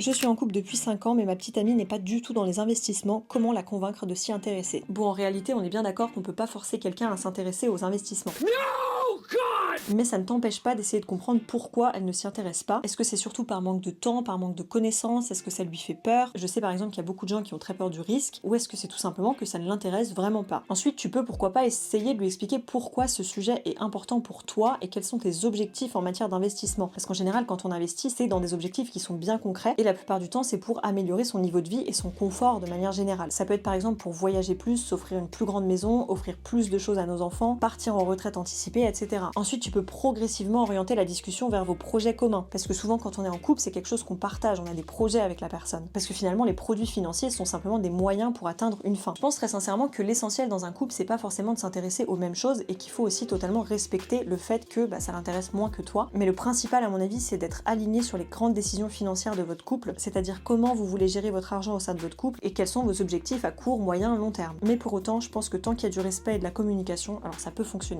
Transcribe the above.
Je suis en couple depuis 5 ans, mais ma petite amie n'est pas du tout dans les investissements. Comment la convaincre de s'y intéresser? Bon, en réalité, on est bien d'accord qu'on peut pas forcer quelqu'un à s'intéresser aux investissements. Mais ça ne t'empêche pas d'essayer de comprendre pourquoi elle ne s'y intéresse pas. Est-ce que c'est surtout par manque de temps, par manque de connaissances? Est-ce que ça lui fait peur? Je sais par exemple qu'il y a beaucoup de gens qui ont très peur du risque. Ou est-ce que c'est tout simplement que ça ne l'intéresse vraiment pas? Ensuite, tu peux pourquoi pas essayer de lui expliquer pourquoi ce sujet est important pour toi et quels sont tes objectifs en matière d'investissement. Parce qu'en général, quand on investit, c'est dans des objectifs qui sont bien concrets et la plupart du temps, c'est pour améliorer son niveau de vie et son confort de manière générale. Ça peut être par exemple pour voyager plus, s'offrir une plus grande maison, offrir plus de choses à nos enfants, partir en retraite anticipée, etc. Ensuite, tu peux progressivement orienter la discussion vers vos projets communs. Parce que souvent, quand on est en couple, c'est quelque chose qu'on partage, on a des projets avec la personne. Parce que finalement, les produits financiers sont simplement des moyens pour atteindre une fin. Je pense très sincèrement que l'essentiel dans un couple, c'est pas forcément de s'intéresser aux mêmes choses et qu'il faut aussi totalement respecter le fait que ça l'intéresse moins que toi. Mais le principal, à mon avis, c'est d'être aligné sur les grandes décisions financières de votre couple, c'est-à-dire comment vous voulez gérer votre argent au sein de votre couple et quels sont vos objectifs à court, moyen, long terme. Mais pour autant, je pense que tant qu'il y a du respect et de la communication, alors ça peut fonctionner.